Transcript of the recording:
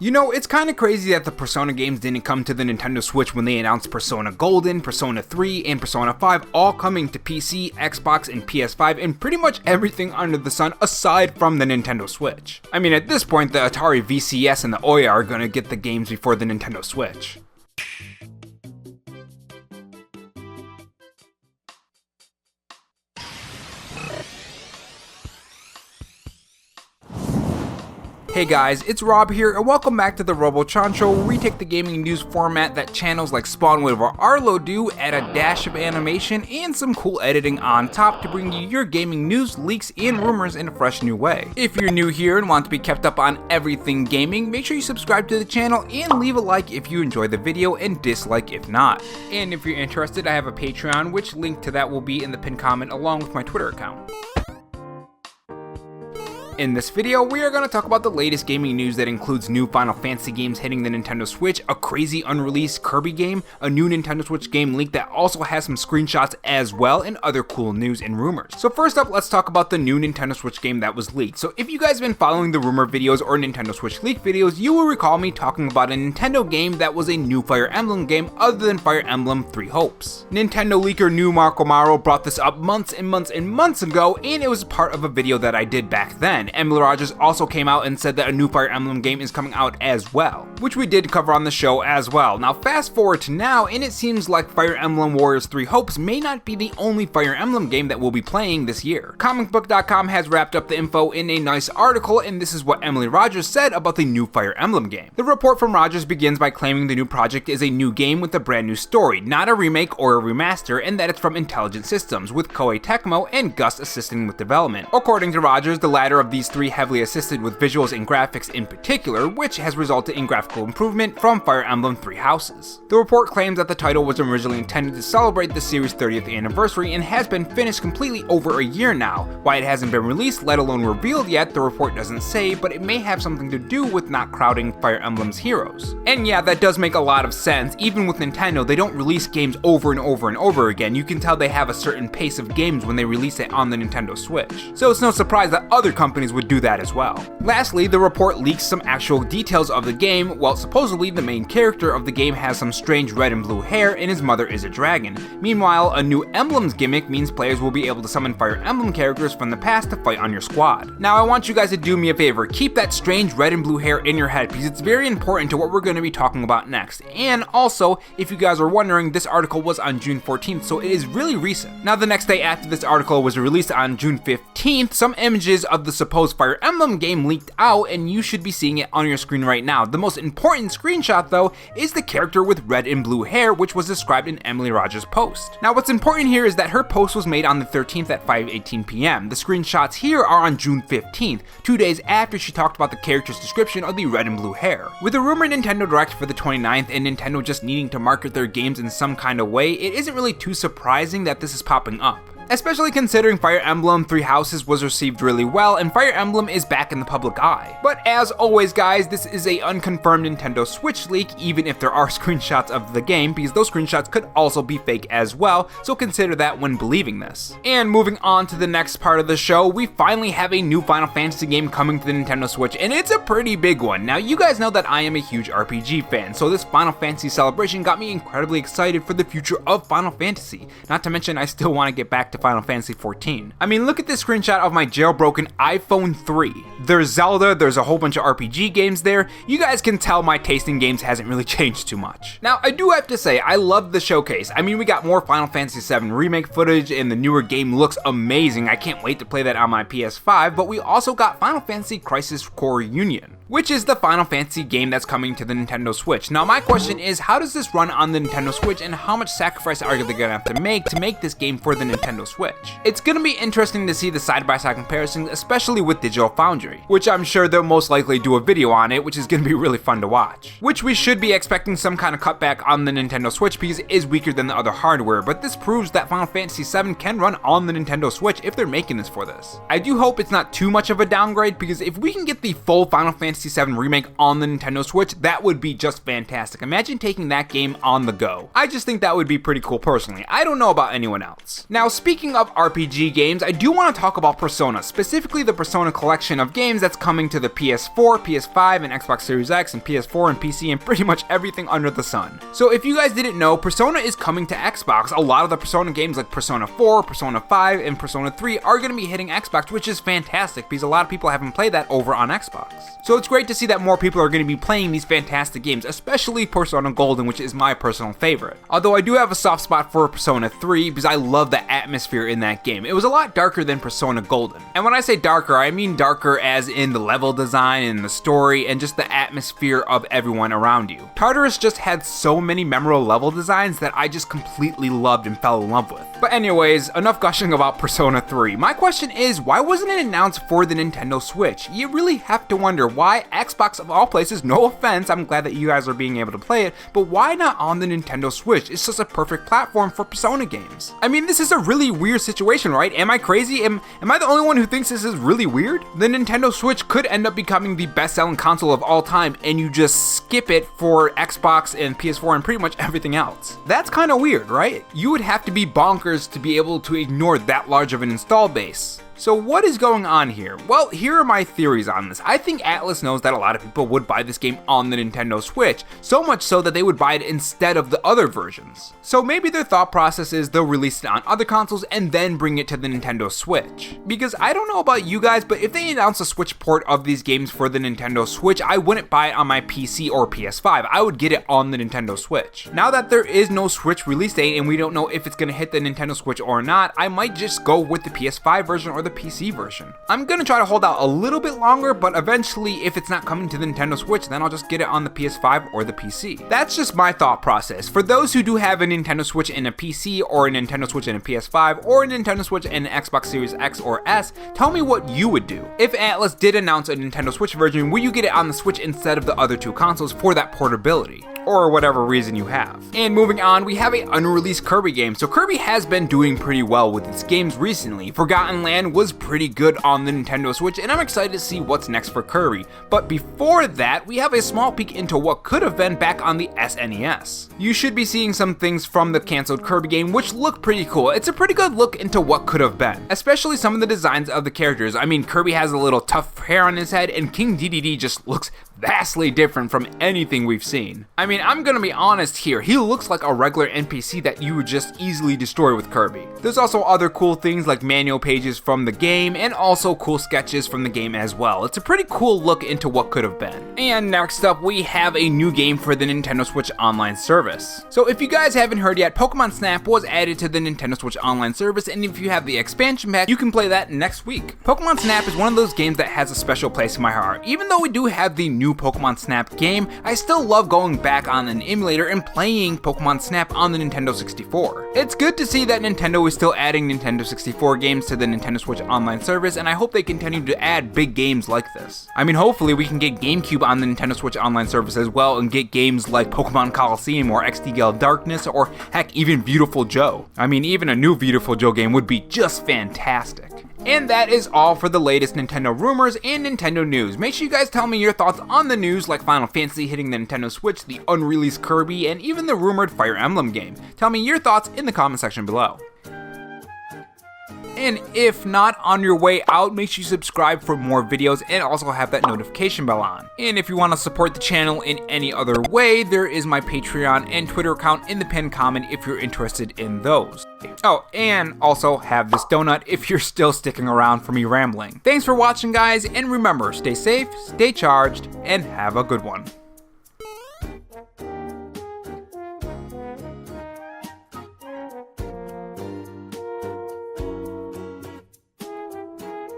You know, it's kinda crazy that the Persona games didn't come to the Nintendo Switch when they announced Persona Golden, Persona 3, and Persona 5 all coming to PC, Xbox, and PS5, and pretty much everything under the sun aside from the Nintendo Switch. I mean, at this point, the Atari VCS and the Oya are gonna get the games before the Nintendo Switch. Hey guys, it's Rob here, and welcome back to the Robo-Chan Show, where we take the gaming news format that channels like Spawnwave or Arlo do, add a dash of animation and some cool editing on top to bring you your gaming news, leaks, and rumors in a fresh new way. If you're new here and want to be kept up on everything gaming, make sure you subscribe to the channel and leave a like if you enjoy the video and dislike if not. And if you're interested, I have a Patreon, which link to that will be in the pinned comment along with my Twitter account. In this video, we are going to talk about the latest gaming news that includes new Final Fantasy games hitting the Nintendo Switch, a crazy unreleased Kirby game, a new Nintendo Switch game leak that also has some screenshots as well, and other cool news and rumors. So first up, let's talk about the new Nintendo Switch game that was leaked. So if you guys have been following the rumor videos or Nintendo Switch leak videos, you will recall me talking about a Nintendo game that was a new Fire Emblem game other than Fire Emblem Three Hopes. Nintendo leaker New Marco Maro brought this up months and months and months ago, and it was part of a video that I did back then. Emily Rogers also came out and said that a new Fire Emblem game is coming out as well, which we did cover on the show as well. Now fast forward to now, and it seems like Fire Emblem Warriors 3 Hopes may not be the only Fire Emblem game that we'll be playing this year. Comicbook.com has wrapped up the info in a nice article, and this is what Emily Rogers said about the new Fire Emblem game. The report from Rogers begins by claiming the new project is a new game with a brand new story, not a remake or a remaster, and that it's from Intelligent Systems, with Koei Tecmo and Gus assisting with development. According to Rogers, the latter of these three heavily assisted with visuals and graphics in particular, which has resulted in graphical improvement from Fire Emblem Three Houses. The report claims that the title was originally intended to celebrate the series' 30th anniversary and has been finished completely over a year now. Why it hasn't been released, let alone revealed yet, the report doesn't say, but it may have something to do with not crowding Fire Emblem's heroes. And yeah, that does make a lot of sense. Even with Nintendo, they don't release games over and over and over again. You can tell they have a certain pace of games when they release it on the Nintendo Switch. So it's no surprise that other companies would do that as well. Lastly, the report leaks some actual details of the game. Well, supposedly the main character of the game has some strange red and blue hair and his mother is a dragon. Meanwhile, a new emblems gimmick means players will be able to summon Fire Emblem characters from the past to fight on your squad. Now I want you guys to do me a favor, keep that strange red and blue hair in your head because it's very important to what we're going to be talking about next. And also, if you guys are wondering, this article was on June 14th, so it is really recent. Now the next day after this article was released on June 15th, some images of the supposed Fire Emblem game leaked out, and you should be seeing it on your screen right now. The most important screenshot though is the character with red and blue hair, which was described in Emily Rogers' post. Now what's important here is that her post was made on the 13th at 5:18 p.m. The screenshots here are on June 15th, 2 days after she talked about the character's description of the red and blue hair. With the rumored Nintendo Direct for the 29th and Nintendo just needing to market their games in some kind of way, it isn't really too surprising that this is popping up. Especially considering Fire Emblem Three Houses was received really well and Fire Emblem is back in the public eye. But as always guys, this is a unconfirmed Nintendo Switch leak, even if there are screenshots of the game, because those screenshots could also be fake as well, so consider that when believing this. And moving on to the next part of the show, we finally have a new Final Fantasy game coming to the Nintendo Switch, and it's a pretty big one. Now you guys know that I am a huge RPG fan, so this Final Fantasy celebration got me incredibly excited for the future of Final Fantasy. Not to mention I still want to get back to Final Fantasy 14. I mean, look at this screenshot of my jailbroken iPhone 3. There's Zelda, there's a whole bunch of RPG games there. You guys can tell my taste in games hasn't really changed too much. Now, I do have to say, I love the showcase. I mean, we got more Final Fantasy 7 remake footage and the newer game looks amazing. I can't wait to play that on my PS5, but we also got Final Fantasy Crisis Core Reunion, which is the Final Fantasy game that's coming to the Nintendo Switch. Now my question is, how does this run on the Nintendo Switch and how much sacrifice are they gonna have to make this game for the Nintendo Switch? It's gonna be interesting to see the side-by-side comparisons, especially with Digital Foundry, which I'm sure they'll most likely do a video on it, which is gonna be really fun to watch. Which we should be expecting some kind of cutback on the Nintendo Switch because it is weaker than the other hardware, but this proves that Final Fantasy 7 can run on the Nintendo Switch if they're making this for this. I do hope it's not too much of a downgrade, because if we can get the full Final Fantasy Fantasy VII Remake on the Nintendo Switch, that would be just fantastic. Imagine taking that game on the go. I just think that would be pretty cool personally. I don't know about anyone else. Now, speaking of RPG games, I do want to talk about Persona, specifically the Persona collection of games that's coming to the PS4, PS5, and Xbox Series X, and PS4 and PC, and pretty much everything under the sun. So if you guys didn't know, Persona is coming to Xbox. A lot of the Persona games like Persona 4, Persona 5, and Persona 3 are going to be hitting Xbox, which is fantastic because a lot of people haven't played that over on Xbox. So it's great to see that more people are going to be playing these fantastic games, especially Persona Golden, which is my personal favorite. Although I do have a soft spot for Persona 3 because I love the atmosphere in that game. It was a lot darker than Persona Golden. And when I say darker, I mean darker as in the level design and the story and just the atmosphere of everyone around you. Tartarus just had so many memorable level designs that I just completely loved and fell in love with. But anyways, enough gushing about Persona 3. My question is, why wasn't it announced for the Nintendo Switch? You really have to wonder why Xbox of all places, no offense, I'm glad that you guys are being able to play it, but why not on the Nintendo Switch? It's just a perfect platform for Persona games. I mean, this is a really weird situation, right? Am I crazy? Am I the only one who thinks this is really weird? The Nintendo Switch could end up becoming the best-selling console of all time, and you just skip it for Xbox and PS4 and pretty much everything else. That's kind of weird, right? You would have to be bonkers to be able to ignore that large of an install base. So what is going on here? Well, here are my theories on this. I think Atlus knows that a lot of people would buy this game on the Nintendo Switch, so much so that they would buy it instead of the other versions. So maybe their thought process is they'll release it on other consoles and then bring it to the Nintendo Switch. Because I don't know about you guys, but if they announce a Switch port of these games for the Nintendo Switch, I wouldn't buy it on my PC or PS5. I would get it on the Nintendo Switch. Now that there is no Switch release date and we don't know if it's going to hit the Nintendo Switch or not, I might just go with the PS5 version or the PC version. I'm gonna try to hold out a little bit longer, but eventually if it's not coming to the Nintendo Switch, then I'll just get it on the PS5 or the PC. That's just my thought process. For those who do have a Nintendo Switch and a PC, or a Nintendo Switch and a PS5, or a Nintendo Switch and an Xbox Series X or S, tell me what you would do. If Atlus did announce a Nintendo Switch version, will you get it on the Switch instead of the other two consoles for that portability? Or whatever reason you have. And moving on, we have an unreleased Kirby game. So Kirby has been doing pretty well with its games recently. Forgotten Land was pretty good on the Nintendo Switch, and I'm excited to see what's next for Kirby. But before that, we have a small peek into what could have been back on the SNES. You should be seeing some things from the canceled Kirby game, which look pretty cool. It's a pretty good look into what could have been, especially some of the designs of the characters. I mean, Kirby has a little tough hair on his head, and King Dedede just looks vastly different from anything we've seen. I mean, I'm gonna be honest here, he looks like a regular NPC that you would just easily destroy with Kirby. There's also other cool things like manual pages from the game, and also cool sketches from the game as well. It's a pretty cool look into what could have been. And next up, we have a new game for the Nintendo Switch Online service. So if you guys haven't heard yet, Pokémon Snap was added to the Nintendo Switch Online service, and if you have the expansion pack, you can play that next week. Pokémon Snap is one of those games that has a special place in my heart. Even though we do have the new Pokémon Snap game, I still love going back on an emulator and playing Pokémon Snap on the Nintendo 64. It's good to see that Nintendo is still adding Nintendo 64 games to the Nintendo Switch Online service, and I hope they continue to add big games like this. I mean, hopefully we can get GameCube on the Nintendo Switch Online service as well, and get games like Pokemon Coliseum or XD Gale Darkness, or heck, even Beautiful Joe. I mean, even a new Beautiful Joe game would be just fantastic. And that is all for the latest Nintendo rumors and Nintendo news. Make sure you guys tell me your thoughts on the news like Final Fantasy hitting the Nintendo Switch, the unreleased Kirby, and even the rumored Fire Emblem game. Tell me your thoughts in the comment section below. And if not, on your way out, make sure you subscribe for more videos and also have that notification bell on. And if you want to support the channel in any other way, there is my Patreon and Twitter account in the pinned comment if you're interested in those. Oh, and also have this donut if you're still sticking around for me rambling. Thanks for watching, guys, and remember, stay safe, stay charged, and have a good one.